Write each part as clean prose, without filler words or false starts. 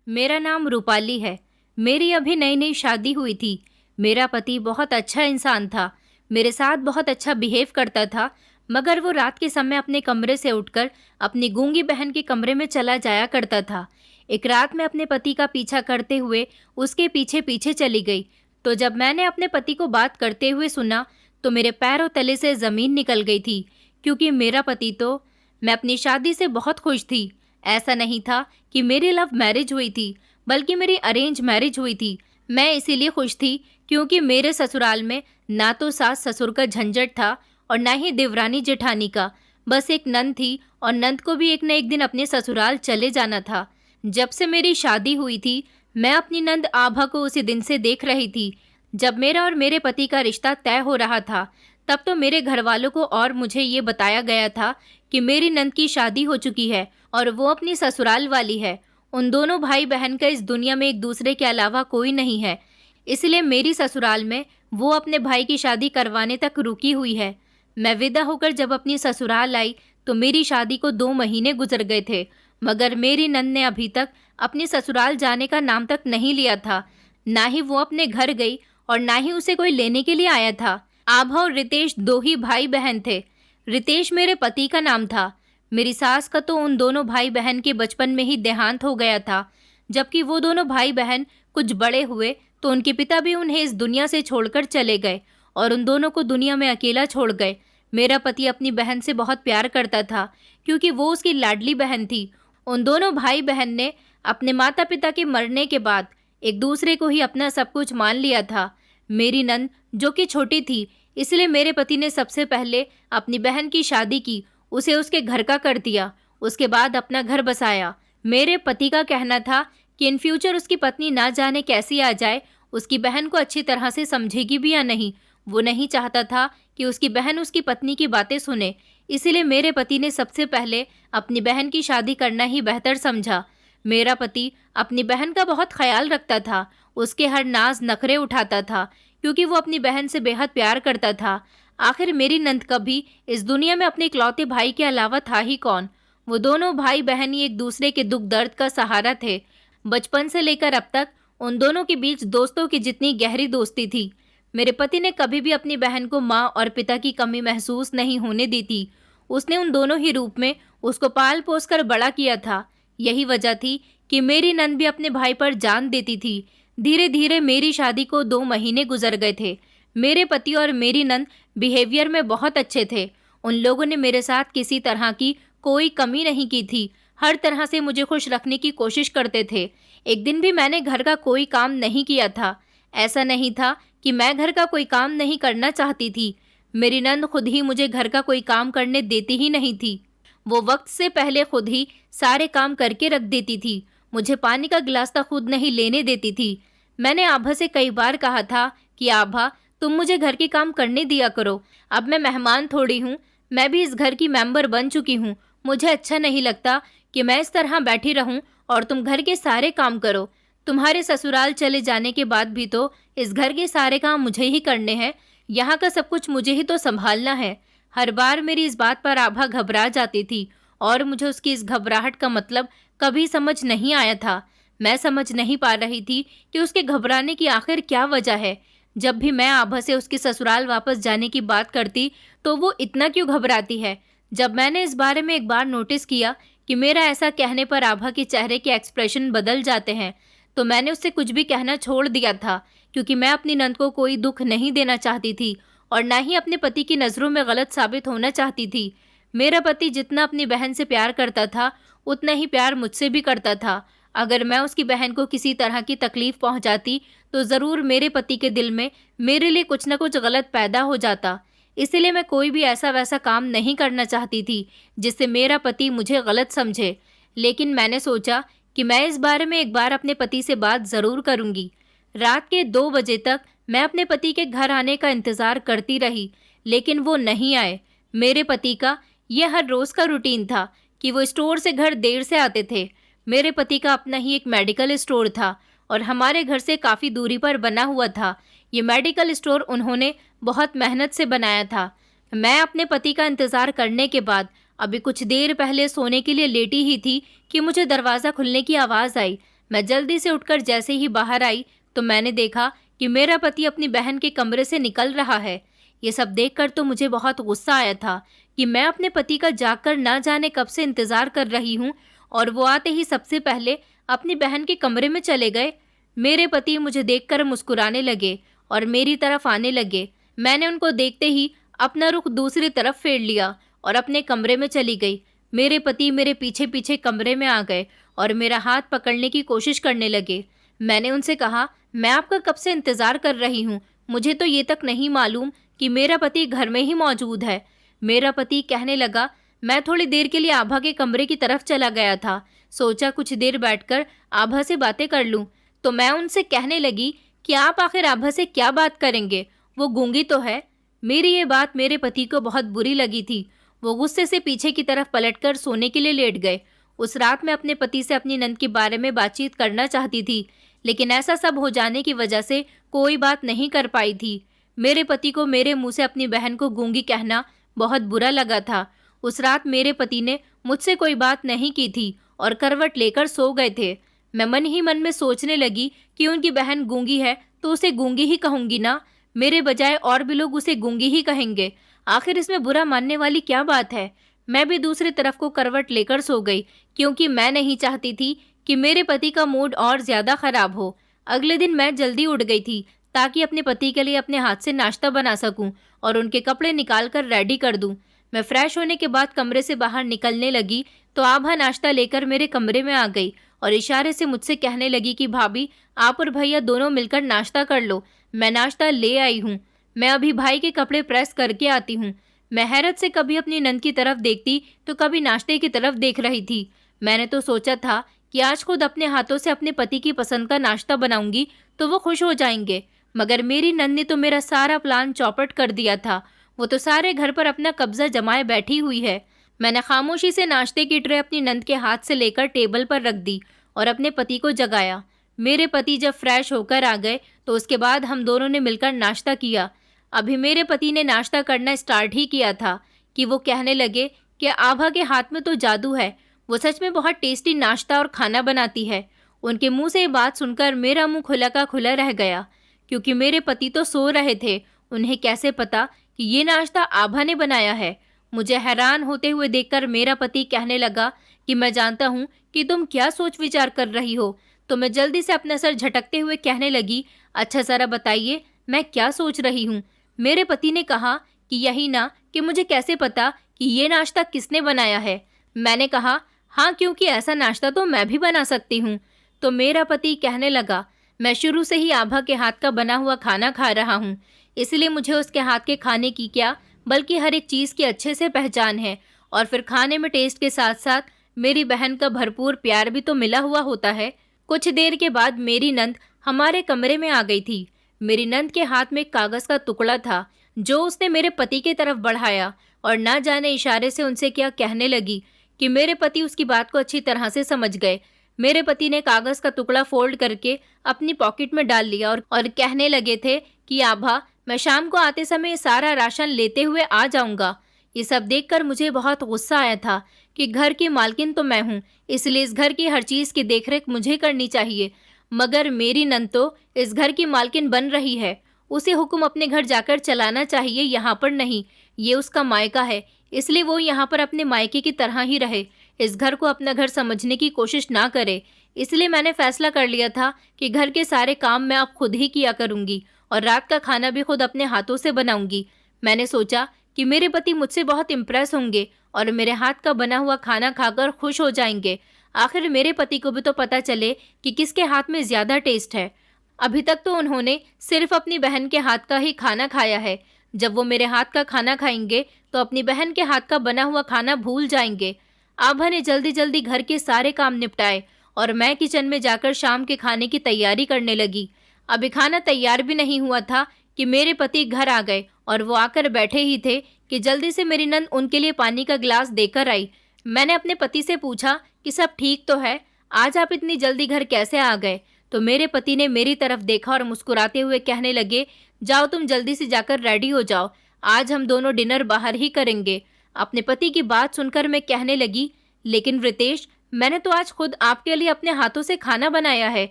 मेरा नाम रूपाली है। मेरी अभी नई नई शादी हुई थी। मेरा पति बहुत अच्छा इंसान था, मेरे साथ बहुत अच्छा बिहेव करता था, मगर वो रात के समय अपने कमरे से उठकर अपनी गूंगी बहन के कमरे में चला जाया करता था। एक रात मैं अपने पति का पीछा करते हुए उसके पीछे पीछे चली गई, तो जब मैंने अपने पति को बात करते हुए सुना तो मेरे पैरों तले से ज़मीन निकल गई थी, क्योंकि मेरा पति तो मैं अपनी शादी से बहुत खुश थी। ऐसा नहीं था कि मेरी लव मैरिज हुई थी, बल्कि मेरी अरेंज मैरिज हुई थी। मैं इसीलिए खुश थी क्योंकि मेरे ससुराल में ना तो सास ससुर का झंझट था और ना ही देवरानी जेठानी का। बस एक नंद थी और नंद को भी एक न एक दिन अपने ससुराल चले जाना था। जब से मेरी शादी हुई थी, मैं अपनी नंद आभा को उसी दिन से देख रही थी जब मेरा और मेरे पति का रिश्ता तय हो रहा था। तब तो मेरे घर वालों को और मुझे ये बताया गया था कि मेरी नंद की शादी हो चुकी है और वो अपनी ससुराल वाली है। उन दोनों भाई बहन का इस दुनिया में एक दूसरे के अलावा कोई नहीं है, इसलिए मेरी ससुराल में वो अपने भाई की शादी करवाने तक रुकी हुई है। मैं विदा होकर जब अपनी ससुराल आई तो मेरी शादी को 2 महीने गुजर गए थे, मगर मेरी नंद ने अभी तक अपनी ससुराल जाने का नाम तक नहीं लिया था। ना ही वो अपने घर गई और ना ही उसे कोई लेने के लिए आया था। आभा और रितेश 2 ही भाई बहन थे। रितेश मेरे पति का नाम था। मेरी सास का तो उन दोनों भाई बहन के बचपन में ही देहांत हो गया था। जबकि वो दोनों भाई बहन कुछ बड़े हुए तो उनके पिता भी उन्हें इस दुनिया से छोड़कर चले गए और उन दोनों को दुनिया में अकेला छोड़ गए। मेरा पति अपनी बहन से बहुत प्यार करता था, क्योंकि वो उसकी लाडली बहन थी। उन दोनों भाई बहन ने अपने माता पिता के मरने के बाद एक दूसरे को ही अपना सब कुछ मान लिया था। मेरी नंद जो कि छोटी थी, इसलिए मेरे पति ने सबसे पहले अपनी बहन की शादी की, उसे उसके घर का कर दिया, उसके बाद अपना घर बसाया। मेरे पति का कहना था कि इन फ्यूचर उसकी पत्नी ना जाने कैसी आ जाए, उसकी बहन को अच्छी तरह से समझेगी भी या नहीं। वो नहीं चाहता था कि उसकी बहन उसकी पत्नी की बातें सुने, इसीलिए मेरे पति ने सबसे पहले अपनी बहन की शादी करना ही बेहतर समझा। मेरा पति अपनी बहन का बहुत ख्याल रखता था, उसके हर नाज नखरे उठाता था, क्योंकि वो अपनी बहन से बेहद प्यार करता था। आखिर मेरी नंद का भी इस दुनिया में अपने इकलौते भाई के अलावा था ही कौन। वो दोनों भाई बहन ही एक दूसरे के दुख दर्द का सहारा थे। बचपन से लेकर अब तक उन दोनों के बीच दोस्तों की जितनी गहरी दोस्ती थी। मेरे पति ने कभी भी अपनी बहन को माँ और पिता की कमी महसूस नहीं होने दी थी। उसने उन दोनों ही रूप में उसको पाल पोस कर बड़ा किया था। यही वजह थी कि मेरी नंद भी अपने भाई पर जान देती थी। धीरे धीरे मेरी शादी को 2 महीने गुजर गए थे। मेरे पति और मेरी नंद बिहेवियर में बहुत अच्छे थे। उन लोगों ने मेरे साथ किसी तरह की कोई कमी नहीं की थी। हर तरह से मुझे खुश रखने की कोशिश करते थे। एक दिन भी मैंने घर का कोई काम नहीं किया था। ऐसा नहीं था कि मैं घर का कोई काम नहीं करना चाहती थी। मेरी नंद खुद ही मुझे घर का कोई काम करने देती ही नहीं थी। वो वक्त से पहले खुद ही सारे काम करके रख देती थी। मुझे पानी का गिलास तक खुद नहीं लेने देती थी। मैंने आभा से कई बार कहा था कि आभा, तुम मुझे घर के काम करने दिया करो। अब मैं मेहमान थोड़ी हूँ, मैं भी इस घर की मेंबर बन चुकी हूँ। मुझे अच्छा नहीं लगता कि मैं इस तरह बैठी रहूँ और तुम घर के सारे काम करो। तुम्हारे ससुराल चले जाने के बाद भी तो इस घर के सारे काम मुझे ही करने हैं। यहाँ का सब कुछ मुझे ही तो संभालना है। हर बार मेरी इस बात पर आभा घबरा जाती थी और मुझे उसकी इस घबराहट का मतलब कभी समझ नहीं आया था। मैं समझ नहीं पा रही थी कि उसके घबराने की आखिर क्या वजह है। जब भी मैं आभा से उसकी ससुराल वापस जाने की बात करती तो वो इतना क्यों घबराती है। जब मैंने इस बारे में एक बार नोटिस किया कि मेरा ऐसा कहने पर आभा के चेहरे के एक्सप्रेशन बदल जाते हैं, तो मैंने उससे कुछ भी कहना छोड़ दिया था, क्योंकि मैं अपनी नंद को कोई दुख नहीं देना चाहती थी और ना ही अपने पति की नज़रों में गलत साबित होना चाहती थी। मेरा पति जितना अपनी बहन से प्यार करता था, उतना ही प्यार मुझसे भी करता था। अगर मैं उसकी बहन को किसी तरह की तकलीफ पहुंचाती तो ज़रूर मेरे पति के दिल में मेरे लिए कुछ न कुछ गलत पैदा हो जाता। इसलिए मैं कोई भी ऐसा वैसा काम नहीं करना चाहती थी जिससे मेरा पति मुझे गलत समझे। लेकिन मैंने सोचा कि मैं इस बारे में एक बार अपने पति से बात ज़रूर करूँगी। रात के 2 बजे तक मैं अपने पति के घर आने का इंतज़ार करती रही, लेकिन वो नहीं आए। मेरे पति का यह हर रोज़ का रूटीन था कि वो स्टोर से घर देर से आते थे। मेरे पति का अपना ही एक मेडिकल स्टोर था और हमारे घर से काफ़ी दूरी पर बना हुआ था। ये मेडिकल स्टोर उन्होंने बहुत मेहनत से बनाया था। मैं अपने पति का इंतज़ार करने के बाद अभी कुछ देर पहले सोने के लिए लेटी ही थी कि मुझे दरवाज़ा खुलने की आवाज़ आई। मैं जल्दी से उठकर जैसे ही बाहर आई तो मैंने देखा कि मेरा पति अपनी बहन के कमरे से निकल रहा है। ये सब देखकर तो मुझे बहुत गुस्सा आया था कि मैं अपने पति का जागकर ना जाने कब से इंतजार कर रही हूँ और वो आते ही सबसे पहले अपनी बहन के कमरे में चले गए। मेरे पति मुझे देखकर मुस्कुराने लगे और मेरी तरफ आने लगे। मैंने उनको देखते ही अपना रुख दूसरी तरफ फेर लिया और अपने कमरे में चली गई। मेरे पति मेरे पीछे पीछे कमरे में आ गए और मेरा हाथ पकड़ने की कोशिश करने लगे। मैंने उनसे कहा, मैं आपका कब से इंतजार कर रही हूँ, मुझे तो ये तक नहीं मालूम कि मेरा पति घर में ही मौजूद है। मेरा पति कहने लगा, मैं थोड़ी देर के लिए आभा के कमरे की तरफ चला गया था, सोचा कुछ देर बैठकर आभा से बातें कर लूं। तो मैं उनसे कहने लगी कि आप आखिर आभा से क्या बात करेंगे, वो गूंगी तो है। मेरी ये बात मेरे पति को बहुत बुरी लगी थी। वो गुस्से से पीछे की तरफ पलटकर सोने के लिए लेट गए। उस रात मैं अपने पति से अपनी नंद के बारे में बातचीत करना चाहती थी, लेकिन ऐसा सब हो जाने की वजह से कोई बात नहीं कर पाई थी। मेरे पति को मेरे मुंह से अपनी बहन को गूंगी कहना बहुत बुरा लगा था। उस रात मेरे पति ने मुझसे कोई बात नहीं की थी और करवट लेकर सो गए थे। मैं मन ही मन में सोचने लगी कि उनकी बहन गूंगी है तो उसे गूंगी ही कहूंगी ना, मेरे बजाय और भी लोग उसे गूंगी ही कहेंगे। आखिर इसमें बुरा मानने वाली क्या बात है। मैं भी दूसरी तरफ को करवट लेकर सो गई, क्योंकि मैं नहीं चाहती थी कि मेरे पति का मूड और ज्यादा खराब हो। अगले दिन मैं जल्दी उठ गई थी ताकि अपने पति के लिए अपने हाथ से नाश्ता बना सकूं और उनके कपड़े निकाल कर रेडी कर दूं। मैं फ्रेश होने के बाद कमरे से बाहर निकलने लगी तो आभा नाश्ता लेकर मेरे कमरे में आ गई और इशारे से मुझसे कहने लगी कि भाभी, आप और भैया दोनों मिलकर नाश्ता कर लो, मैं नाश्ता ले आई हूँ, मैं अभी भाई के कपड़े प्रेस करके आती हूँ। मैं हैरत से कभी अपनी नंद की तरफ देखती तो कभी नाश्ते की तरफ देख रही थी। मैंने तो सोचा था कि आज खुद अपने हाथों से अपने पति की पसंद का नाश्ता बनाऊंगी तो वो खुश हो जाएंगे, मगर मेरी नंद ने तो मेरा सारा प्लान चौपट कर दिया था। वो तो सारे घर पर अपना कब्जा जमाए बैठी हुई है। मैंने खामोशी से नाश्ते की ट्रे अपनी नंद के हाथ से लेकर टेबल पर रख दी और अपने पति को जगाया। मेरे पति जब फ्रेश होकर आ गए तो उसके बाद हम दोनों ने मिलकर नाश्ता किया। अभी मेरे पति ने नाश्ता करना स्टार्ट ही किया था कि वो कहने लगे कि आभा के हाथ में तो जादू है, वो सच में बहुत टेस्टी नाश्ता और खाना बनाती है। उनके मुंह से ये बात सुनकर मेरा मुंह खुला का खुला रह गया, क्योंकि मेरे पति तो सो रहे थे। उन्हें कैसे पता कि ये नाश्ता आभा ने बनाया है। मुझे हैरान होते हुए देखकर मेरा पति कहने लगा कि मैं जानता हूँ कि तुम क्या सोच विचार कर रही हो। तो मैं जल्दी से अपना सर झटकते हुए कहने लगी, अच्छा जरा बताइए मैं क्या सोच रही हूँ। मेरे पति ने कहा कि यही ना, कि मुझे कैसे पता कि ये नाश्ता किसने बनाया है। मैंने कहा, हाँ, क्योंकि ऐसा नाश्ता तो मैं भी बना सकती हूँ। तो मेरा पति कहने लगा, मैं शुरू से ही आभा के हाथ का बना हुआ खाना खा रहा हूँ, इसलिए मुझे उसके हाथ के खाने की क्या बल्कि हर एक चीज़ की अच्छे से पहचान है। और फिर खाने में टेस्ट के साथ साथ मेरी बहन का भरपूर प्यार भी तो मिला हुआ होता है। कुछ देर के बाद मेरी नंद हमारे कमरे में आ गई थी। मेरी नंद के हाथ में एक कागज़ का टुकड़ा था जो उसने मेरे पति की तरफ बढ़ाया और ना जाने इशारे से उनसे क्या कहने लगी कि मेरे पति उसकी बात को अच्छी तरह से समझ गए। मेरे पति ने कागज़ का टुकड़ा फोल्ड करके अपनी पॉकेट में डाल लिया और कहने लगे थे कि आभा, मैं शाम को आते समय सारा राशन लेते हुए आ जाऊंगा। ये सब देखकर मुझे बहुत गुस्सा आया था कि घर की मालकिन तो मैं हूँ, इसलिए इस घर की हर चीज़ की देखरेख मुझे करनी चाहिए, मगर मेरी नंद तो इस घर की मालकिन बन रही है। उसे हुक्म अपने घर जाकर चलाना चाहिए, यहाँ पर नहीं। ये उसका मायका है, इसलिए वो यहाँ पर अपने मायके की तरह ही रहे, इस घर को अपना घर समझने की कोशिश ना करे। इसलिए मैंने फैसला कर लिया था कि घर के सारे काम मैं अब खुद ही किया करूँगी और रात का खाना भी खुद अपने हाथों से बनाऊंगी। मैंने सोचा कि मेरे पति मुझसे बहुत इम्प्रेस होंगे और मेरे हाथ का बना हुआ खाना खाकर खुश हो जाएंगे। आखिर मेरे पति को भी तो पता चले कि किसके हाथ में ज़्यादा टेस्ट है। अभी तक तो उन्होंने सिर्फ अपनी बहन के हाथ का ही खाना खाया है। जब वो मेरे हाथ का खाना खाएंगे तो अपनी बहन के हाथ का बना हुआ खाना भूल जाएंगे। आभा ने जल्दी जल्दी घर के सारे काम निपटाए और मैं किचन में जाकर शाम के खाने की तैयारी करने लगी। अभी खाना तैयार भी नहीं हुआ था कि मेरे पति घर आ गए और वो आकर बैठे ही थे कि जल्दी से मेरी नंद उनके लिए पानी का गिलास देकर आई। मैंने अपने पति से पूछा कि सब ठीक तो है, आज आप इतनी जल्दी घर कैसे आ गए। तो मेरे पति ने मेरी तरफ देखा और मुस्कुराते हुए कहने लगे, जाओ तुम जल्दी से जाकर रेडी हो जाओ, आज हम दोनों डिनर बाहर ही करेंगे। अपने पति की बात सुनकर मैं कहने लगी, लेकिन रितेश, मैंने तो आज खुद आपके लिए अपने हाथों से खाना बनाया है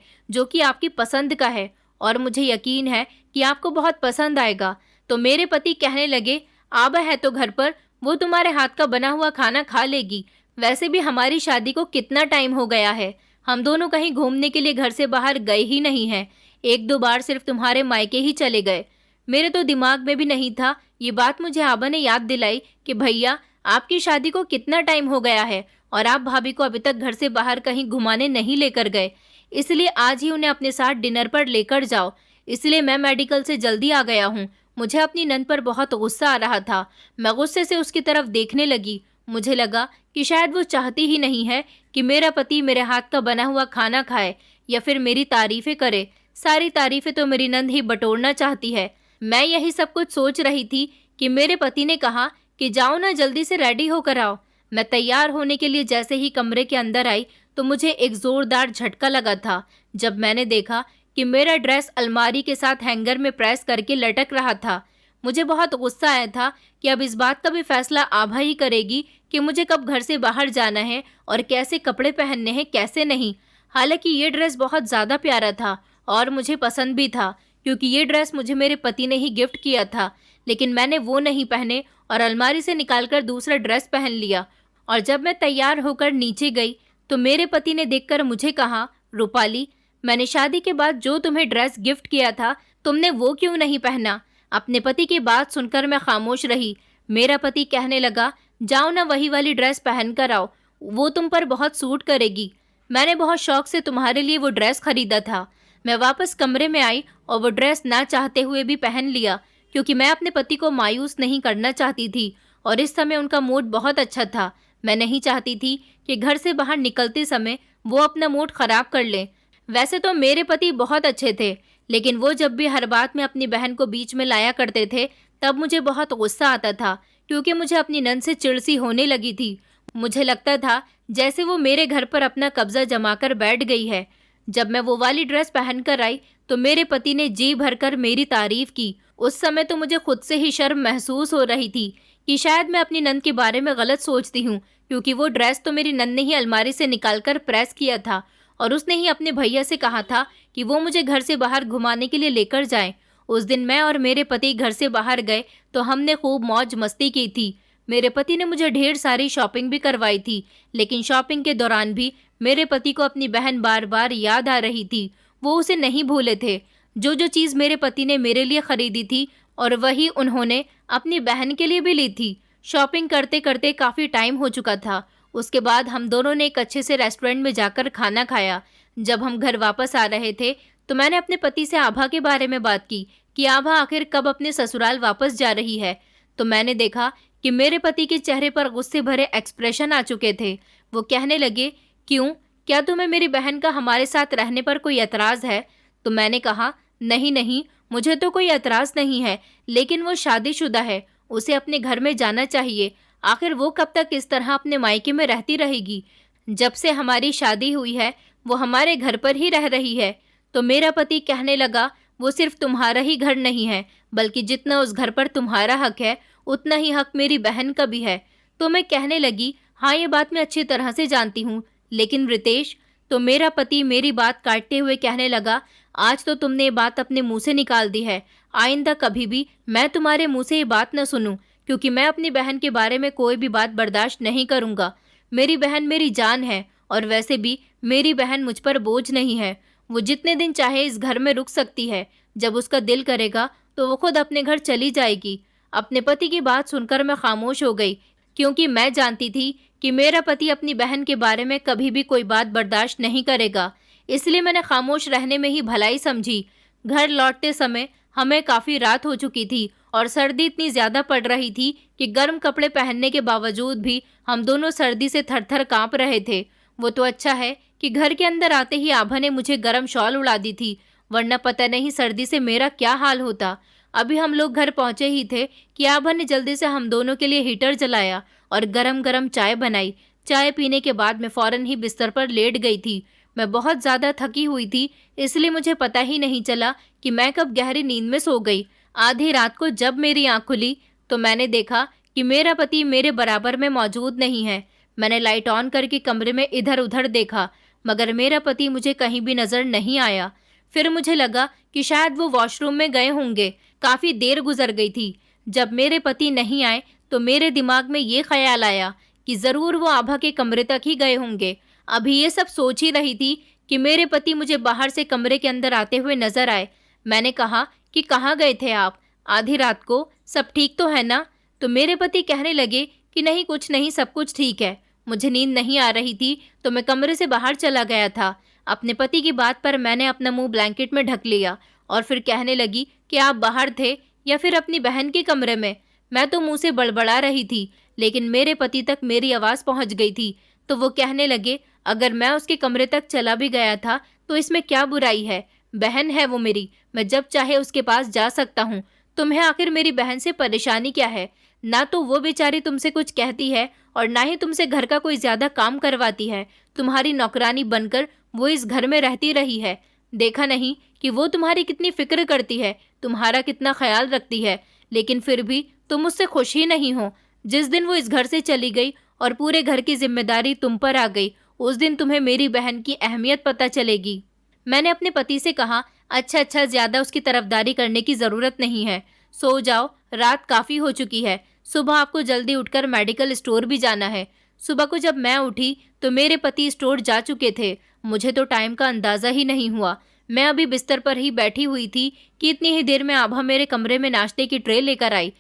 जो कि आपकी पसंद का है और मुझे यकीन है कि आपको बहुत पसंद आएगा। तो मेरे पति कहने लगे, आबा है तो घर पर, वो तुम्हारे हाथ का बना हुआ खाना खा लेगी। वैसे भी हमारी शादी को कितना टाइम हो गया है, हम दोनों कहीं घूमने के लिए घर से बाहर गए ही नहीं हैं। एक दो बार सिर्फ तुम्हारे मायके ही चले गए। मेरे तो दिमाग में भी नहीं था। ये बात मुझे आबा ने याद दिलाई कि भैया, आपकी शादी को कितना टाइम हो गया है और आप भाभी को अभी तक घर से बाहर कहीं घुमाने नहीं लेकर गए, इसलिए आज ही उन्हें अपने साथ डिनर पर लेकर जाओ। इसलिए मैं मेडिकल से जल्दी आ गया हूँ। मुझे अपनी नंद पर बहुत गुस्सा आ रहा था। मैं गुस्से से उसकी तरफ देखने लगी। मुझे लगा कि शायद वो चाहती ही नहीं है कि मेरा पति मेरे हाथ का बना हुआ खाना खाए या फिर मेरी तारीफें करे। सारी तारीफें तो मेरी नंद ही बटोरना चाहती है। मैं यही सब कुछ सोच रही थी कि मेरे पति ने कहा कि जाओ ना, जल्दी से रेडी होकर आओ। मैं तैयार होने के लिए जैसे ही कमरे के अंदर आई तो मुझे एक जोरदार झटका लगा था जब मैंने देखा कि मेरा ड्रेस अलमारी के साथ हैंगर में प्रेस करके लटक रहा था। मुझे बहुत गुस्सा आया था कि अब इस बात का भी फैसला आभा ही करेगी कि मुझे कब घर से बाहर जाना है और कैसे कपड़े पहनने हैं, कैसे नहीं। हालांकि ये ड्रेस बहुत ज़्यादा प्यारा था और मुझे पसंद भी था, क्योंकि ये ड्रेस मुझे मेरे पति ने ही गिफ्ट किया था। लेकिन मैंने वो नहीं पहने और अलमारी से निकालकर दूसरा ड्रेस पहन लिया। और जब मैं तैयार होकर नीचे गई तो मेरे पति ने देखकर मुझे कहा, रूपाली, मैंने शादी के बाद जो तुम्हें ड्रेस गिफ्ट किया था, तुमने वो क्यों नहीं पहना? अपने पति की बात सुनकर मैं खामोश रही। मेरा पति कहने लगा, जाओ ना, वही वाली ड्रेस पहन कर आओ, वो तुम पर बहुत सूट करेगी। मैंने बहुत शौक से तुम्हारे लिए वो ड्रेस खरीदा था। मैं वापस कमरे में आई और वो ड्रेस ना चाहते हुए भी पहन लिया, क्योंकि मैं अपने पति को मायूस नहीं करना चाहती थी और इस समय उनका मूड बहुत अच्छा था। मैं नहीं चाहती थी कि घर से बाहर निकलते समय वो अपना मूड खराब कर लें। वैसे तो मेरे पति बहुत अच्छे थे, लेकिन वो जब भी हर बात में अपनी बहन को बीच में लाया करते थे तब मुझे बहुत गुस्सा आता था, क्योंकि मुझे अपनी नंद से चिढ़-सी होने लगी थी। मुझे लगता था जैसे वो मेरे घर पर अपना कब्जा जमाकर बैठ गई है। जब मैं वो वाली ड्रेस पहनकर आई तो मेरे पति ने जी भरकर मेरी तारीफ की। उस समय तो मुझे खुद से ही शर्म महसूस हो रही थी कि शायद मैं अपनी नंद के बारे में गलत सोचती हूँ, क्योंकि वो ड्रेस तो मेरी नंद ने ही अलमारी से निकालकर प्रेस किया था और उसने ही अपने भैया से कहा था कि वो मुझे घर से बाहर घुमाने के लिए लेकर जाएं। उस दिन मैं और मेरे पति घर से बाहर गए तो हमने खूब मौज मस्ती की थी। मेरे पति ने मुझे ढेर सारी शॉपिंग भी करवाई थी, लेकिन शॉपिंग के दौरान भी मेरे पति को अपनी बहन बार बार याद आ रही थी। वो उसे नहीं भूले थे। जो जो चीज़ मेरे पति ने मेरे लिए खरीदी थी और वही उन्होंने अपनी बहन के लिए भी ली थी। शॉपिंग करते करते काफ़ी टाइम हो चुका था। उसके बाद हम दोनों ने एक अच्छे से रेस्टोरेंट में जाकर खाना खाया। जब हम घर वापस आ रहे थे तो मैंने अपने पति से आभा के बारे में बात की कि आभा आखिर कब अपने ससुराल वापस जा रही है। तो मैंने देखा कि मेरे पति के चेहरे पर गुस्से भरे एक्सप्रेशन आ चुके थे। वो कहने लगे, क्यों, क्या तुम्हें मेरी बहन का हमारे साथ रहने पर कोई एतराज़ है? तो मैंने कहा, नहीं नहीं, मुझे तो कोई एतराज़ नहीं है, लेकिन वो शादीशुदा है, उसे अपने घर में जाना चाहिए। आखिर वो कब तक इस तरह अपने मायके में रहती रहेगी? जब से हमारी शादी हुई है वो हमारे घर पर ही रह रही है। तो मेरा पति कहने लगा, वो सिर्फ तुम्हारा ही घर नहीं है, बल्कि जितना उस घर पर तुम्हारा हक है उतना ही हक मेरी बहन का भी है। तो मैं कहने लगी, हाँ, ये बात मैं अच्छी तरह से जानती हूँ, लेकिन रितेश। तो मेरा पति मेरी बात काटते हुए कहने लगा, आज तो तुमने ये बात अपने मुंह से निकाल दी है। आइंदा कभी भी मैं तुम्हारे मुंह से ये बात न सुनूं, क्योंकि मैं अपनी बहन के बारे में कोई भी बात बर्दाश्त नहीं करूँगा। मेरी बहन मेरी जान है और वैसे भी मेरी बहन मुझ पर बोझ नहीं है। वो जितने दिन चाहे इस घर में रुक सकती है। जब उसका दिल करेगा तो वो खुद अपने घर चली जाएगी। अपने पति की बात सुनकर मैं खामोश हो गई, क्योंकि मैं जानती थी कि मेरा पति अपनी बहन के बारे में कभी भी कोई बात बर्दाश्त नहीं करेगा। इसलिए मैंने खामोश रहने में ही भलाई समझी। घर लौटते समय हमें काफ़ी रात हो चुकी थी और सर्दी इतनी ज़्यादा पड़ रही थी कि गर्म कपड़े पहनने के बावजूद भी हम दोनों सर्दी से थर-थर काँप रहे थे। वो तो अच्छा है कि घर के अंदर आते ही आभा ने मुझे गर्म शॉल उड़ा दी थी, वरना पता नहीं सर्दी से मेरा क्या हाल होता। अभी हम लोग घर पहुंचे ही थे कि आभा ने जल्दी से हम दोनों के लिए हीटर जलाया और गरम गरम चाय बनाई। चाय पीने के बाद मैं फ़ौरन ही बिस्तर पर लेट गई थी। मैं बहुत ज़्यादा थकी हुई थी, इसलिए मुझे पता ही नहीं चला कि मैं कब गहरी नींद में सो गई। आधी रात को जब मेरी आँख खुली तो मैंने देखा कि मेरा पति मेरे बराबर में मौजूद नहीं है। मैंने लाइट ऑन करके कमरे में इधर उधर देखा, मगर मेरा पति मुझे कहीं भी नजर नहीं आया। फिर मुझे लगा कि शायद वो वॉशरूम में गए होंगे। काफी देर गुजर गई थी। जब मेरे पति नहीं आए तो मेरे दिमाग में ये ख्याल आया कि जरूर वो आभा के कमरे तक ही गए होंगे। अभी ये सब सोच ही रही थी कि मेरे पति मुझे बाहर से कमरे के अंदर आते हुए नजर आए। मैंने कहा कि कहाँ गए थे आप आधी रात को, सब ठीक तो है ना? तो मेरे पति कहने लगे कि नहीं, कुछ नहीं, सब कुछ ठीक है। मुझे नींद नहीं आ रही थी तो मैं कमरे से बाहर चला गया था। अपने पति की बात पर मैंने अपना मुंह ब्लैंकेट में ढक लिया और फिर कहने लगी कि आप बाहर थे या फिर अपनी बहन के कमरे में। मैं तो मुंह से बड़बड़ा रही थी, लेकिन मेरे पति तक मेरी आवाज़ पहुंच गई थी। तो वो कहने लगे, अगर मैं उसके कमरे तक चला भी गया था तो इसमें क्या बुराई है? बहन है वो मेरी, मैं जब चाहे उसके पास जा सकता हूँ। तुम्हें आखिर मेरी बहन से परेशानी क्या है? ना तो वो बेचारी तुमसे कुछ कहती है और ना ही तुमसे घर का कोई ज्यादा काम करवाती है। तुम्हारी नौकरानी बनकर वो इस घर में रहती रही है। देखा नहीं कि वो तुम्हारी कितनी फिक्र करती है, तुम्हारा कितना ख्याल रखती है, लेकिन फिर भी तुम उससे खुश ही नहीं हो। जिस दिन वो इस घर से चली गई और पूरे घर की जिम्मेदारी तुम पर आ गई, उस दिन तुम्हें मेरी बहन की अहमियत पता चलेगी। मैंने अपने पति से कहा, अच्छा, ज्यादा उसकी तरफदारी करने की जरूरत नहीं है, सो जाओ, रात काफी हो चुकी है। सुबह आपको जल्दी उठकर मेडिकल स्टोर भी जाना है। सुबह को जब मैं उठी तो मेरे पति स्टोर जा चुके थे। मुझे तो टाइम का अंदाजा ही नहीं हुआ। मैं अभी बिस्तर पर ही बैठी हुई थी कि इतनी ही देर में आभा मेरे कमरे में नाश्ते की ट्रे लेकर आई।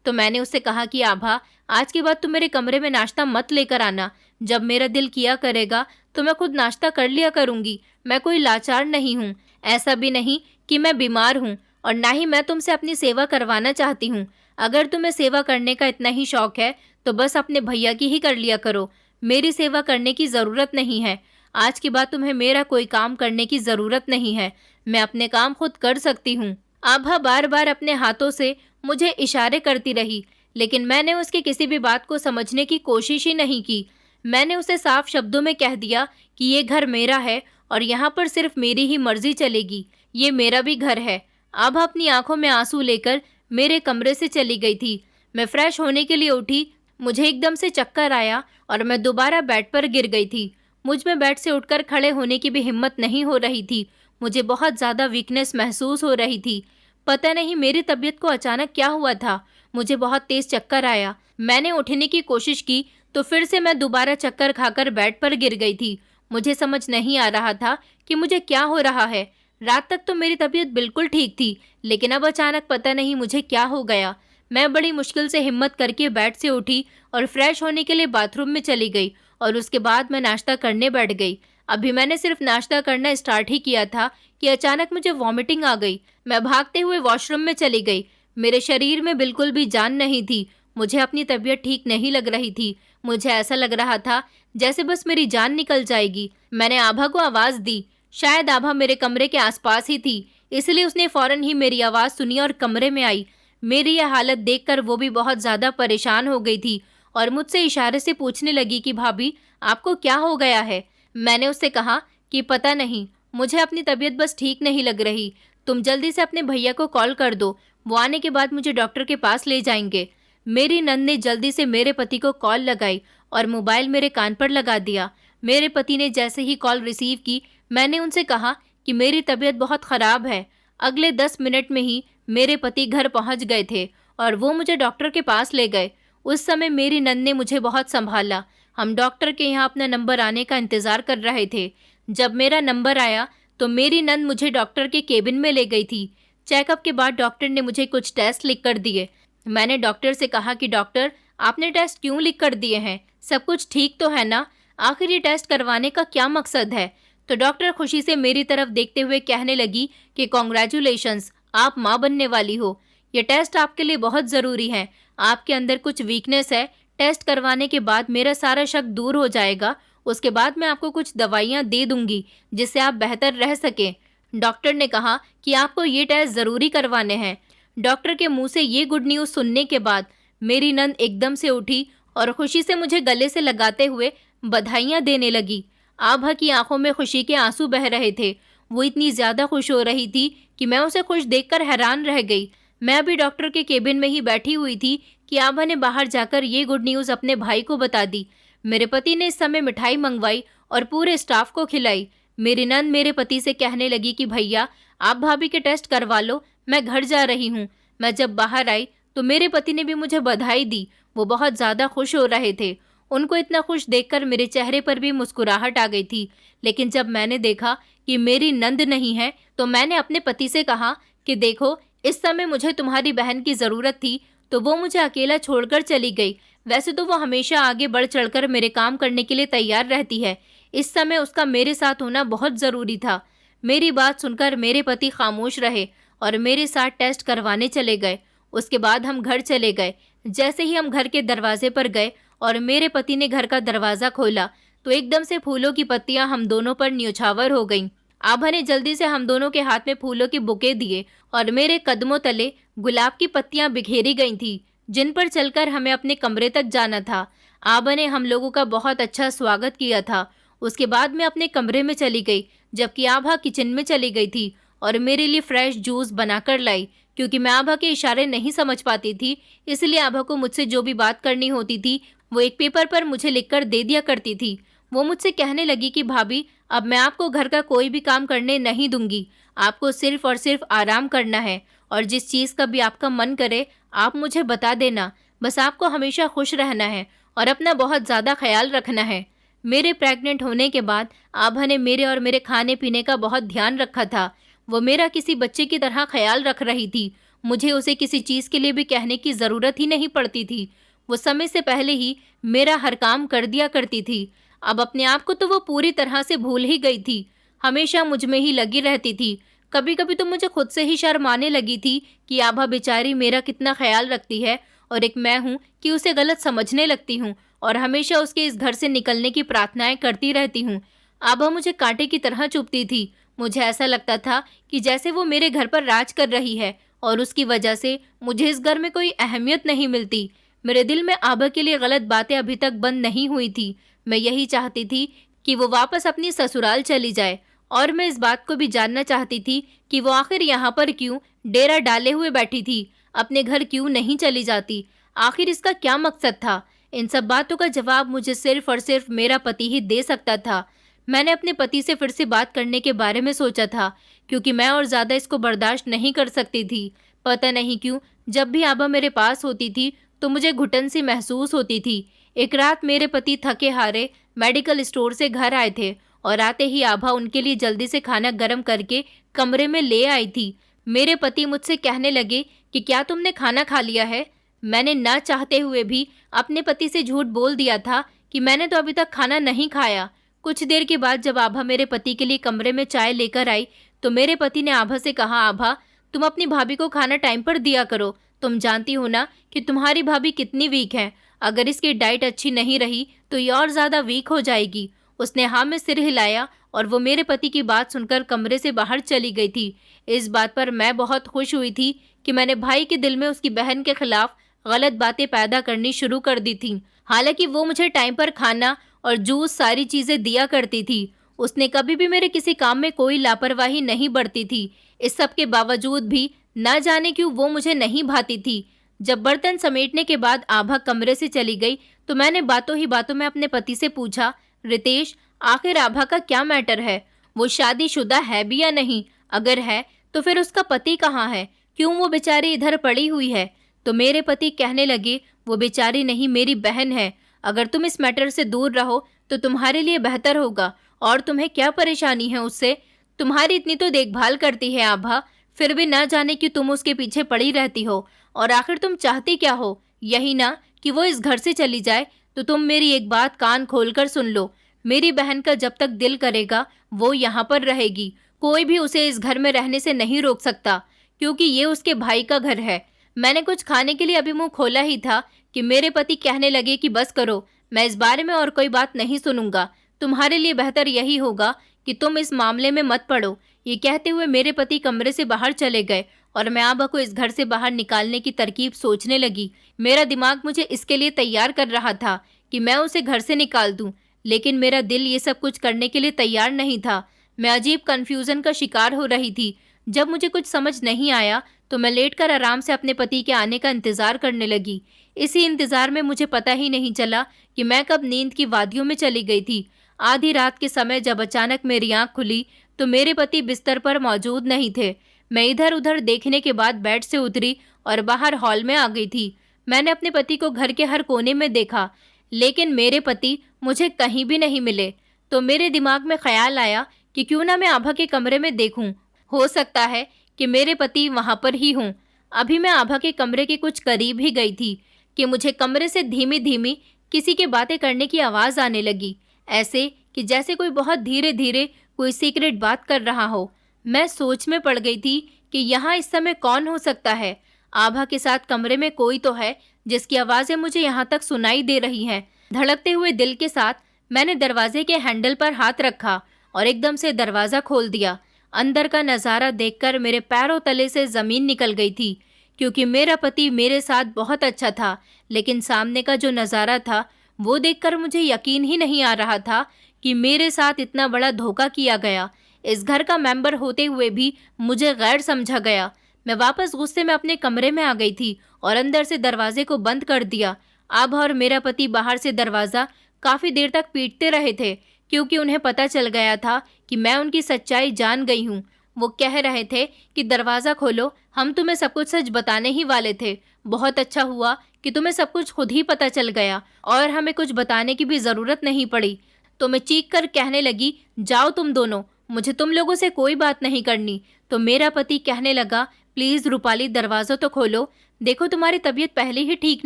तो मैंने उससे कहा कि आभा, आज के बाद तुम मेरे कमरे में नाश्ता मत लेकर आना। जब मेरा दिल किया करेगा तो मैं खुद नाश्ता कर लिया करूंगी। मैं कोई लाचार नहीं हूँ, ऐसा भी नहीं कि मैं बीमार हूँ, और ना ही मैं तुमसे अपनी सेवा करवाना चाहती हूँ। अगर तुम्हें सेवा करने का इतना ही शौक है तो बस अपने भैया की ही कर लिया करो। मेरी सेवा करने की ज़रूरत नहीं है। आज के बाद तुम्हें मेरा कोई काम करने की ज़रूरत नहीं है। मैं अपने काम खुद कर सकती हूँ। आभा बार बार अपने हाथों से मुझे इशारे करती रही, लेकिन मैंने उसकी किसी भी बात को समझने की कोशिश ही नहीं की। मैंने उसे साफ शब्दों में कह दिया कि ये घर मेरा है और यहाँ पर सिर्फ मेरी ही मर्जी चलेगी। ये मेरा भी घर है। आभा अपनी आंखों में आंसू लेकर मेरे कमरे से चली गई थी। मैं फ्रेश होने के लिए उठी। मुझे एकदम से चक्कर आया और मैं दोबारा बेड पर गिर गई थी। मुझ में बेड से उठकर खड़े होने की भी हिम्मत नहीं हो रही थी। मुझे बहुत ज़्यादा वीकनेस महसूस हो रही थी। पता नहीं मेरी तबीयत को अचानक क्या हुआ था। मुझे बहुत तेज चक्कर आया। मैंने उठने की कोशिश की तो फिर से मैं दोबारा चक्कर खाकर बेड पर गिर गई थी। मुझे समझ नहीं आ रहा था कि मुझे क्या हो रहा है। रात तक तो मेरी तबीयत बिल्कुल ठीक थी, लेकिन अब अचानक पता नहीं मुझे क्या हो गया। मैं बड़ी मुश्किल से हिम्मत करके बेड से उठी और फ्रेश होने के लिए बाथरूम में चली गई और उसके बाद मैं नाश्ता करने बैठ गई। अभी मैंने सिर्फ नाश्ता करना स्टार्ट ही किया था कि अचानक मुझे वॉमिटिंग आ गई। मैं भागते हुए वॉशरूम में चली गई। मेरे शरीर में बिल्कुल भी जान नहीं थी। मुझे अपनी तबीयत ठीक नहीं लग रही थी। मुझे ऐसा लग रहा था जैसे बस मेरी जान निकल जाएगी। मैंने आभा को आवाज़ दी। शायद आभा मेरे कमरे के आसपास ही थी, इसलिए उसने फ़ौरन ही मेरी आवाज़ सुनी और कमरे में आई। मेरी यह हालत देखकर वो भी बहुत ज़्यादा परेशान हो गई थी और मुझसे इशारे से पूछने लगी कि भाभी, आपको क्या हो गया है? मैंने उससे कहा कि पता नहीं, मुझे अपनी तबीयत बस ठीक नहीं लग रही। तुम जल्दी से अपने भैया को कॉल कर दो, वो आने के बाद मुझे डॉक्टर के पास ले जाएंगे। मेरी नंद ने जल्दी से मेरे पति को कॉल लगाई और मोबाइल मेरे कान पर लगा दिया। मेरे पति ने जैसे ही कॉल रिसीव की, मैंने उनसे कहा कि मेरी तबीयत बहुत ख़राब है। अगले 10 मिनट में ही मेरे पति घर पहुंच गए थे और वो मुझे डॉक्टर के पास ले गए। उस समय मेरी नंद ने मुझे बहुत संभाला। हम डॉक्टर के यहाँ अपना नंबर आने का इंतज़ार कर रहे थे। जब मेरा नंबर आया तो मेरी नंद मुझे डॉक्टर के केबिन में ले गई थी। चेकअप के बाद डॉक्टर ने मुझे कुछ टेस्ट लिख कर दिए। मैंने डॉक्टर से कहा कि डॉक्टर, आपने टेस्ट क्यों लिख कर दिए हैं? सब कुछ ठीक तो है ना? आखिर ये टेस्ट करवाने का क्या मकसद है? तो डॉक्टर खुशी से मेरी तरफ देखते हुए कहने लगी कि कॉन्ग्रेचुलेशंस, आप माँ बनने वाली हो। ये टेस्ट आपके लिए बहुत ज़रूरी है। आपके अंदर कुछ वीकनेस है। टेस्ट करवाने के बाद मेरा सारा शक दूर हो जाएगा। उसके बाद मैं आपको कुछ दवाइयाँ दे दूंगी जिससे आप बेहतर रह सकें। डॉक्टर ने कहा कि आपको ये टेस्ट ज़रूरी करवाने हैं। डॉक्टर के मुंह से ये गुड न्यूज़ सुनने के बाद मेरी नंद एकदम से उठी और खुशी से मुझे गले से लगाते हुए बधाइयाँ देने लगी। आभा की आंखों में खुशी के आंसू बह रहे थे। वो इतनी ज़्यादा खुश हो रही थी कि मैं उसे खुश देखकर हैरान रह गई। मैं अभी डॉक्टर के केबिन में ही बैठी हुई थी कि आभा ने बाहर जाकर ये गुड न्यूज़ अपने भाई को बता दी। मेरे पति ने इस समय मिठाई मंगवाई और पूरे स्टाफ को खिलाई। मेरी नंद मेरे पति से कहने लगी कि भैया आप भाभी के टेस्ट करवा लो, मैं घर जा रही हूँ। मैं जब बाहर आई तो मेरे पति ने भी मुझे बधाई दी। वो बहुत ज़्यादा खुश हो रहे थे। उनको इतना खुश देखकर मेरे चेहरे पर भी मुस्कुराहट आ गई थी। लेकिन जब मैंने देखा कि मेरी नंद नहीं है तो मैंने अपने पति से कहा कि देखो, इस समय मुझे तुम्हारी बहन की ज़रूरत थी तो वो मुझे अकेला छोड़कर चली गई। वैसे तो वो हमेशा आगे बढ़ चढ़कर मेरे काम करने के लिए तैयार रहती है। इस समय उसका मेरे साथ होना बहुत ज़रूरी था। मेरी बात सुनकर मेरे पति खामोश रहे और मेरे साथ टेस्ट करवाने चले गए। उसके बाद हम घर चले गए। जैसे ही हम घर के दरवाजे पर गए और मेरे पति ने घर का दरवाज़ा खोला तो एकदम से फूलों की पत्तियां हम दोनों पर न्योछावर हो गईं। आभा ने जल्दी से हम दोनों के हाथ में फूलों के बुके दिए और मेरे कदमों तले गुलाब की पत्तियां बिखेरी गई थी, जिन पर चलकर हमें अपने कमरे तक जाना था। आभा ने हम लोगों का बहुत अच्छा स्वागत किया था। उसके बाद मैं अपने कमरे में चली गई, जबकि आभा किचन में चली गई थी और मेरे लिए फ्रेश जूस बनाकर लाई। क्योंकि मैं आभा के इशारे नहीं समझ पाती थी, इसलिए आभा को मुझसे जो भी बात करनी होती थी वो एक पेपर पर मुझे लिखकर दे दिया करती थी। वो मुझसे कहने लगी कि भाभी, अब मैं आपको घर का कोई भी काम करने नहीं दूंगी। आपको सिर्फ और सिर्फ आराम करना है और जिस चीज़ का भी आपका मन करे आप मुझे बता देना। बस आपको हमेशा खुश रहना है और अपना बहुत ज़्यादा ख्याल रखना है। मेरे प्रेग्नेंट होने के बाद आभा ने मेरे और मेरे खाने पीने का बहुत ध्यान रखा था। वो मेरा किसी बच्चे की तरह ख्याल रख रही थी। मुझे उसे किसी चीज़ के लिए भी कहने की ज़रूरत ही नहीं पड़ती थी। वो समय से पहले ही मेरा हर काम कर दिया करती थी। अब अपने आप को तो वो पूरी तरह से भूल ही गई थी। हमेशा मुझ में ही लगी रहती थी। कभी कभी तो मुझे खुद से ही शर्म आने लगी थी कि आभा बेचारी मेरा कितना ख्याल रखती है और एक मैं हूँ कि उसे गलत समझने लगती हूँ और हमेशा उसके इस घर से निकलने की प्रार्थनाएं करती रहती हूँ। आभा मुझे कांटे की तरह चुभती थी। मुझे ऐसा लगता था कि जैसे वो मेरे घर पर राज कर रही है और उसकी वजह से मुझे इस घर में कोई अहमियत नहीं मिलती। मेरे दिल में आभा के लिए गलत बातें अभी तक बंद नहीं हुई थी। मैं यही चाहती थी कि वो वापस अपनी ससुराल चली जाए और मैं इस बात को भी जानना चाहती थी कि वो आखिर यहाँ पर क्यों डेरा डाले हुए बैठी थी, अपने घर क्यों नहीं चली जाती। आखिर इसका क्या मकसद था? इन सब बातों का जवाब मुझे सिर्फ और सिर्फ मेरा पति ही दे सकता था। मैंने अपने पति से फिर से बात करने के बारे में सोचा था, क्योंकि मैं और ज़्यादा इसको बर्दाश्त नहीं कर सकती थी। पता नहीं क्यों जब भी आभा मेरे पास होती थी तो मुझे घुटन सी महसूस होती थी। एक रात मेरे पति थके हारे मेडिकल स्टोर से घर आए थे और आते ही आभा उनके लिए जल्दी से खाना गर्म करके कमरे में ले आई थी। मेरे पति मुझसे कहने लगे कि क्या तुमने खाना खा लिया है? मैंने ना चाहते हुए भी अपने पति से झूठ बोल दिया था कि मैंने तो अभी तक खाना नहीं खाया। कुछ देर के बाद जब आभा मेरे पति के लिए कमरे में चाय लेकर आई तो मेरे पति ने आभा से कहा, आभा तुम अपनी भाभी को खाना टाइम पर दिया करो। तुम जानती हो ना कि तुम्हारी भाभी कितनी वीक है। अगर इसकी डाइट अच्छी नहीं रही तो ये और ज़्यादा वीक हो जाएगी। उसने हाँ में सिर हिलाया और वो मेरे पति की बात सुनकर कमरे से बाहर चली गई थी। इस बात पर मैं बहुत खुश हुई थी कि मैंने भाई के दिल में उसकी बहन के खिलाफ गलत बातें पैदा करनी शुरू कर दी थी। हालांकि वो मुझे टाइम पर खाना और जूस सारी चीज़ें दिया करती थी। उसने कभी भी मेरे किसी काम में कोई लापरवाही नहीं बरती थी। इस सब के बावजूद भी न जाने क्यों वो मुझे नहीं भाती थी। जब बर्तन समेटने के बाद आभा कमरे से चली गई तो मैंने बातों ही बातों में अपने पति से पूछा, रितेश आखिर आभा का क्या मैटर है? वो शादीशुदा है भी या नहीं? अगर है तो फिर उसका पति कहाँ है? क्यों वो बेचारी इधर पड़ी हुई है? तो मेरे पति कहने लगे, वो बेचारी नहीं मेरी बहन है। अगर तुम इस मैटर से दूर रहो तो तुम्हारे लिए बेहतर होगा। और तुम्हें क्या परेशानी है उससे? तुम्हारी इतनी तो देखभाल करती है आभा, फिर भी ना जाने कि तुम उसके पीछे पड़ी रहती हो। और आखिर तुम चाहती क्या हो? यही ना कि वो इस घर से चली जाए। तो तुम मेरी एक बात कान खोलकर सुन लो, मेरी बहन का जब तक दिल करेगा वो यहाँ पर रहेगी। कोई भी उसे इस घर में रहने से नहीं रोक सकता, क्योंकि ये उसके भाई का घर है। मैंने कुछ खाने के लिए अभी मुंह खोला ही था कि मेरे पति कहने लगे कि बस करो, मैं इस बारे में और कोई बात नहीं सुनूंगा। तुम्हारे लिए बेहतर यही होगा कि तुम इस मामले में मत पड़ो। ये कहते हुए मेरे पति कमरे से बाहर चले गए और मैं आभा को इस घर से बाहर निकालने की तरकीब सोचने लगी। मेरा दिमाग मुझे इसके लिए तैयार कर रहा था कि मैं उसे घर से निकाल दूं, लेकिन मेरा दिल ये सब कुछ करने के लिए तैयार नहीं था। मैं अजीब कन्फ्यूज़न का शिकार हो रही थी। जब मुझे कुछ समझ नहीं आया तो मैं लेटकर आराम से अपने पति के आने का इंतज़ार करने लगी। इसी इंतज़ार में मुझे पता ही नहीं चला कि मैं कब नींद की वादियों में चली गई थी। आधी रात के समय जब अचानक मेरी आँख खुली तो मेरे पति बिस्तर पर मौजूद नहीं थे। मैं इधर उधर देखने के बाद बेड से उतरी और बाहर हॉल में आ गई थी। मैंने अपने पति को घर के हर कोने में देखा, लेकिन मेरे पति मुझे कहीं भी नहीं मिले। तो मेरे दिमाग में ख्याल आया कि क्यों ना मैं आभा के कमरे में देखूं। हो सकता है कि मेरे पति वहां पर ही हों। अभी मैं आभा के कमरे के कुछ करीब ही गई थी कि मुझे कमरे से धीमी धीमी किसी के बातें करने की आवाज़ आने लगी, ऐसे कि जैसे कोई बहुत धीरे धीरे कोई सीक्रेट बात कर रहा हो। मैं सोच में पड़ गई थी कि यहाँ इस समय कौन हो सकता है। आभा के साथ कमरे में कोई तो है जिसकी आवाज़ें मुझे यहाँ तक सुनाई दे रही हैं। धड़कते हुए दिल के साथ मैंने दरवाजे के हैंडल पर हाथ रखा और एकदम से दरवाज़ा खोल दिया। अंदर का नज़ारा देखकर मेरे पैरों तले से ज़मीन निकल गई थी, क्योंकि मेरा पति मेरे साथ बहुत अच्छा था, लेकिन सामने का जो नज़ारा था वो देखकर मुझे यकीन ही नहीं आ रहा था कि मेरे साथ इतना बड़ा धोखा किया गया। इस घर का मेंबर होते हुए भी मुझे गैर समझा गया। मैं वापस गुस्से में अपने कमरे में आ गई थी और अंदर से दरवाजे को बंद कर दिया। आभा और मेरा पति बाहर से दरवाज़ा काफ़ी देर तक पीटते रहे थे, क्योंकि उन्हें पता चल गया था कि मैं उनकी सच्चाई जान गई हूँ। वो कह रहे थे कि दरवाज़ा खोलो, हम तुम्हें सब कुछ सच बताने ही वाले थे। बहुत अच्छा हुआ कि तुम्हें सब कुछ खुद ही पता चल गया और हमें कुछ बताने की भी ज़रूरत नहीं पड़ी। तो मैं चीख कर कहने लगी, जाओ तुम दोनों, मुझे तुम लोगों से कोई बात नहीं करनी। तो मेरा पति कहने लगा, प्लीज़ रूपाली, दरवाज़ा तो खोलो। देखो, तुम्हारी तबीयत पहले ही ठीक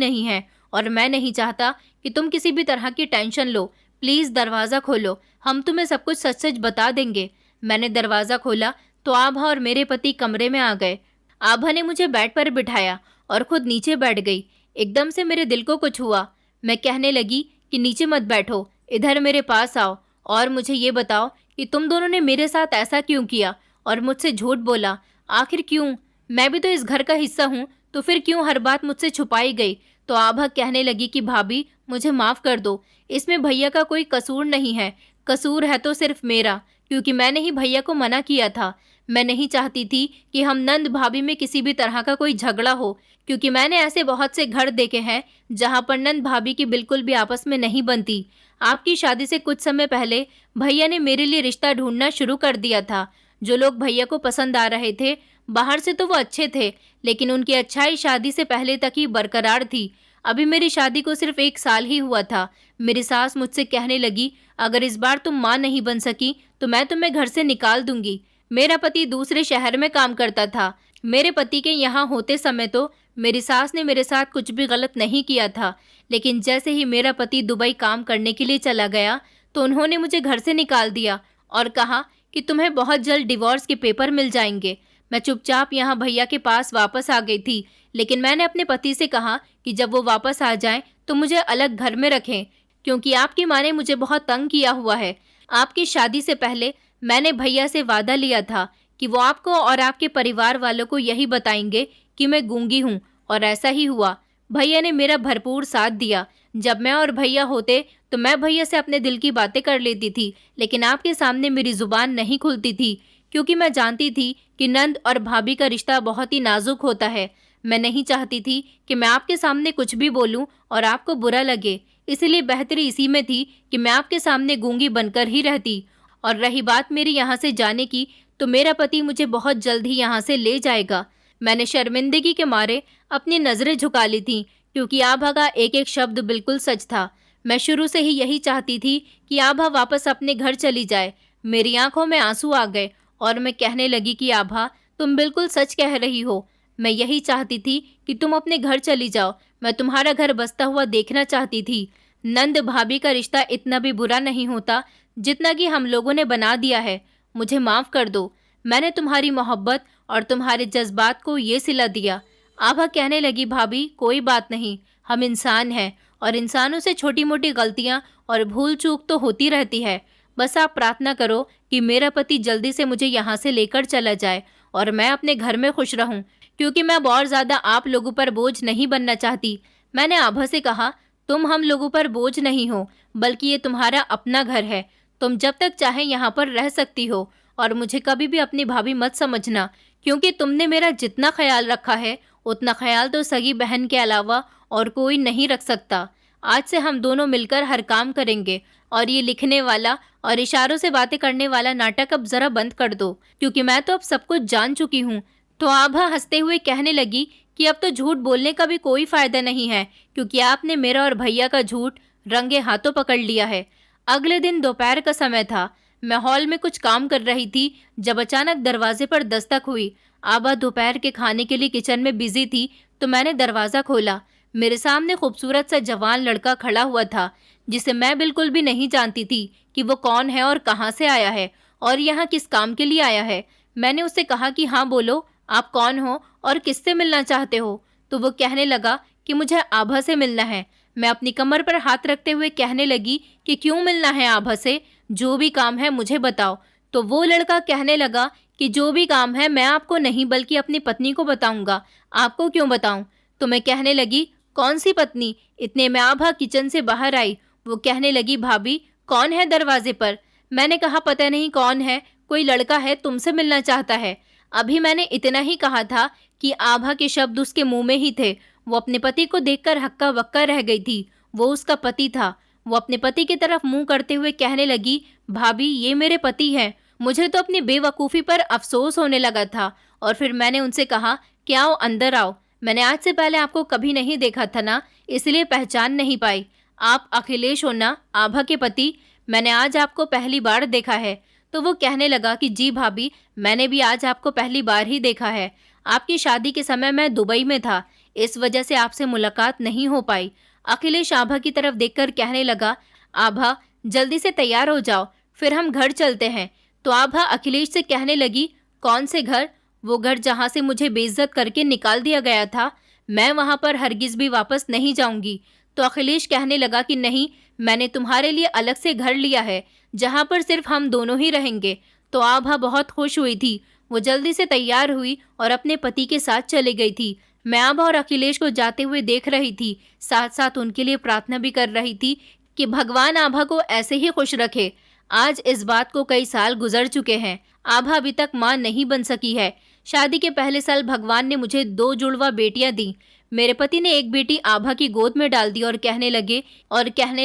नहीं है और मैं नहीं चाहता कि तुम किसी भी तरह की टेंशन लो। प्लीज़ दरवाज़ा खोलो, हम तुम्हें सब कुछ सच सच बता देंगे। मैंने दरवाज़ा खोला तो आभा और मेरे पति कमरे में आ गए। आभा ने मुझे बेड पर बिठाया और खुद नीचे बैठ गई। एकदम से मेरे दिल को कुछ हुआ। मैं कहने लगी कि नीचे मत बैठो, इधर मेरे पास आओ और मुझे ये बताओ कि तुम दोनों ने मेरे साथ ऐसा क्यों किया और मुझसे झूठ बोला। आखिर क्यों? मैं भी तो इस घर का हिस्सा हूँ, तो फिर क्यों हर बात मुझसे छुपाई गई? तो आभा कहने लगी कि भाभी, मुझे माफ़ कर दो, इसमें भैया का कोई कसूर नहीं है। कसूर है तो सिर्फ मेरा, क्योंकि मैंने ही भैया को मना किया था। मैं नहीं चाहती थी कि हम नंद भाभी में किसी भी तरह का कोई झगड़ा हो, क्योंकि मैंने ऐसे बहुत से घर देखे हैं जहाँ पर नंद भाभी की बिल्कुल भी आपस में नहीं बनती। आपकी शादी से कुछ समय पहले भैया ने मेरे लिए रिश्ता ढूंढना शुरू कर दिया था। जो लोग भैया को पसंद आ रहे थे, बाहर से तो वो अच्छे थे, लेकिन उनकी अच्छाई शादी से पहले तक ही बरकरार थी। अभी मेरी शादी को सिर्फ 1 साल ही हुआ था। मेरी सास मुझसे कहने लगी, अगर इस बार तुम माँ नहीं बन सकी तो मैं तुम्हें घर से निकाल दूंगी। मेरा पति दूसरे शहर में काम करता था। मेरे पति के यहाँ होते समय तो मेरी सास ने मेरे साथ कुछ भी गलत नहीं किया था, लेकिन जैसे ही मेरा पति दुबई काम करने के लिए चला गया तो उन्होंने मुझे घर से निकाल दिया और कहा कि तुम्हें बहुत जल्द डिवोर्स के पेपर मिल जाएंगे। मैं चुपचाप यहाँ भैया के पास वापस आ गई थी, लेकिन मैंने अपने पति से कहा कि जब वो वापस आ जाएं तो मुझे अलग घर में रखें, क्योंकि आपकी माँ ने मुझे बहुत तंग किया हुआ है। आपकी शादी से पहले मैंने भैया से वादा लिया था कि वो आपको और आपके परिवार वालों को यही बताएंगे कि मैं गूंगी हूँ, और ऐसा ही हुआ। भैया ने मेरा भरपूर साथ दिया। जब मैं और भैया होते तो मैं भैया से अपने दिल की बातें कर लेती थी, लेकिन आपके सामने मेरी ज़ुबान नहीं खुलती थी, क्योंकि मैं जानती थी कि नंद और भाभी का रिश्ता बहुत ही नाजुक होता है। मैं नहीं चाहती थी कि मैं आपके सामने कुछ भी बोलूं और आपको बुरा लगे, इसलिए बेहतरी इसी में थी कि मैं आपके सामने गूंगी बनकर ही रहती। और रही बात मेरी यहाँ से जाने की, तो मेरा पति मुझे बहुत जल्द ही यहाँ से ले जाएगा। मैंने शर्मिंदगी के मारे अपनी नज़रें झुका ली थीं, क्योंकि आभा का एक एक शब्द बिल्कुल सच था। मैं शुरू से ही यही चाहती थी कि आभा वापस अपने घर चली जाए। मेरी आंखों में आंसू आ गए और मैं कहने लगी कि आभा, तुम बिल्कुल सच कह रही हो। मैं यही चाहती थी कि तुम अपने घर चली जाओ। मैं तुम्हारा घर बसता हुआ देखना चाहती थी। नंद भाभी का रिश्ता इतना भी बुरा नहीं होता जितना कि हम लोगों ने बना दिया है। मुझे माफ़ कर दो। मैंने तुम्हारी मोहब्बत और तुम्हारे जज्बात को ये सिला दिया। आभा कहने लगी, भाभी कोई बात नहीं, हम इंसान हैं और इंसानों से छोटी मोटी गलतियाँ और भूल चूक तो होती रहती है। बस आप प्रार्थना करो कि मेरा पति जल्दी से मुझे यहाँ से लेकर चला जाए और मैं अपने घर में खुश रहूँ, क्योंकि मैं बहुत ज़्यादा आप लोगों पर बोझ नहीं बनना चाहती। मैंने आभा से कहा, तुम हम लोगों पर बोझ नहीं हो, बल्कि ये तुम्हारा अपना घर है। तुम जब तक चाहे यहाँ पर रह सकती हो और मुझे कभी भी अपनी भाभी मत समझना, क्योंकि तुमने मेरा जितना ख्याल रखा है उतना ख्याल तो सगी बहन के अलावा और कोई नहीं रख सकता। आज से हम दोनों मिलकर हर काम करेंगे और ये लिखने वाला और इशारों से बातें करने वाला नाटक अब ज़रा बंद कर दो, क्योंकि मैं तो अब सब कुछ जान चुकी हूँ। तो आभा हंसते हुए कहने लगी कि अब तो झूठ बोलने का भी कोई फ़ायदा नहीं है, क्योंकि आपने मेरा और भैया का झूठ रंगे हाथों पकड़ लिया है। अगले दिन दोपहर का समय था। मैं हॉल में कुछ काम कर रही थी जब अचानक दरवाजे पर दस्तक हुई। आभा दोपहर के खाने के लिए किचन में बिजी थी, तो मैंने दरवाज़ा खोला। मेरे सामने खूबसूरत सा जवान लड़का खड़ा हुआ था, जिसे मैं बिल्कुल भी नहीं जानती थी कि वो कौन है और कहाँ से आया है और यहाँ किस काम के लिए आया है। मैंने उससे कहा कि हाँ बोलो, आप कौन हो और किससे मिलना चाहते हो? तो वो कहने लगा कि मुझे आभा से मिलना है। मैं अपनी कमर पर हाथ रखते हुए कहने लगी कि क्यों मिलना है आभा से? जो भी काम है मुझे बताओ। तो वो लड़का कहने लगा कि जो भी काम है मैं आपको नहीं बल्कि अपनी पत्नी को बताऊंगा। आपको क्यों बताऊं? तो मैं कहने लगी, कौन सी पत्नी? इतने में आभा किचन से बाहर आई। वो कहने लगी, भाभी कौन है दरवाजे पर? मैंने कहा, पता नहीं कौन है, कोई लड़का है, तुमसे मिलना चाहता है। अभी मैंने इतना ही कहा था कि आभा के शब्द उसके मुंह में ही थे। वो अपने पति को देखकर हक्का बक्का रह गई थी। वो उसका पति था। वो अपने पति की तरफ मुंह करते हुए कहने लगी, भाभी ये मेरे पति हैं। मुझे तो अपनी बेवकूफ़ी पर अफसोस होने लगा था और फिर मैंने उनसे कहा कि आओ अंदर आओ। मैंने आज से पहले आपको कभी नहीं देखा था ना, इसलिए पहचान नहीं पाई। आप अखिलेश हो ना, आभा के पति? मैंने आज आपको पहली बार देखा है। तो वो कहने लगा कि जी भाभी, मैंने भी आज आपको पहली बार ही देखा है। आपकी शादी के समय मैं दुबई में था, इस वजह से आपसे मुलाकात नहीं हो पाई। अखिलेश आभा की तरफ देखकर कहने लगा, आभा जल्दी से तैयार हो जाओ, फिर हम घर चलते हैं। तो आभा अखिलेश से कहने लगी, कौन से घर? वो घर जहाँ से मुझे बेइज्जत करके निकाल दिया गया था। मैं वहाँ पर हरगिज़ भी वापस नहीं जाऊँगी। तो अखिलेश कहने लगा कि नहीं, मैंने तुम्हारे लिए अलग से घर लिया है जहाँ पर सिर्फ हम दोनों ही रहेंगे। तो आभा बहुत खुश हुई थी। वो जल्दी से तैयार हुई और अपने पति के साथ चली गई थी। मैं आभा और अखिलेश को जाते हुए देख रही थी, साथ साथ उनके लिए प्रार्थना भी कर रही थी कि भगवान आभा को ऐसे ही खुश रखे। आज इस बात को कई साल गुजर चुके हैं। आभा अभी तक माँ नहीं बन सकी है। शादी के पहले साल भगवान ने मुझे 2 जुड़वा बेटियां दी। मेरे पति ने एक बेटी आभा की गोद में डाल दी और कहने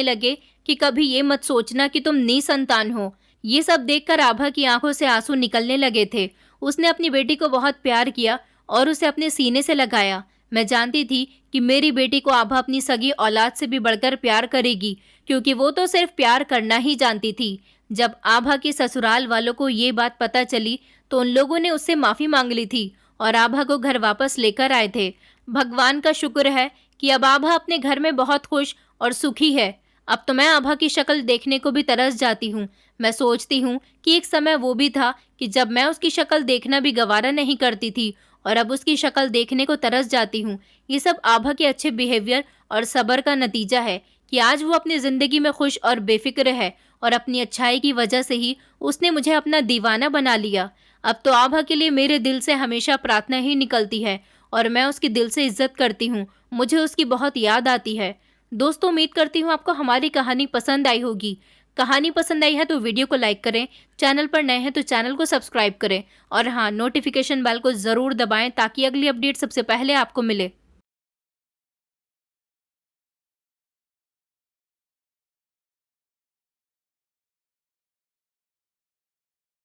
लगे कि कभी ये मत सोचना कि तुम निसंतान हो। ये सब देखकर आभा की आंखों से आंसू निकलने लगे थे। उसने अपनी बेटी को बहुत प्यार किया और उसे अपने सीने से लगाया। मैं जानती थी कि मेरी बेटी को आभा अपनी सगी औलाद से भी बढ़कर प्यार करेगी, क्योंकि वो तो सिर्फ प्यार करना ही जानती थी। जब आभा के ससुराल वालों को ये बात पता चली तो उन लोगों ने उससे माफ़ी मांग ली थी और आभा को घर वापस लेकर आए थे। भगवान का शुक्र है कि अब आभा अपने घर में बहुत खुश और सुखी है। अब तो मैं आभा की शक्ल देखने को भी तरस जाती हूँ। मैं सोचती हूँ कि एक समय वो भी था कि जब मैं उसकी शक्ल देखना भी गवारा नहीं करती थी और अब उसकी शक्ल देखने को तरस जाती हूँ। ये सब आभा के अच्छे बिहेवियर और सब्र का नतीजा है कि आज वो अपनी ज़िंदगी में खुश और बेफिक्र है और अपनी अच्छाई की वजह से ही उसने मुझे अपना दीवाना बना लिया। अब तो आभा के लिए मेरे दिल से हमेशा प्रार्थना ही निकलती है और मैं उसकी दिल से इज्जत करती हूँ। मुझे उसकी बहुत याद आती है। दोस्तों, उम्मीद करती हूँ आपको हमारी कहानी पसंद आई होगी। कहानी पसंद आई है तो वीडियो को लाइक करें, चैनल पर नए हैं तो चैनल को सब्सक्राइब करें और हाँ, नोटिफिकेशन बेल को ज़रूर दबाएं ताकि अगली अपडेट सबसे पहले आपको मिले।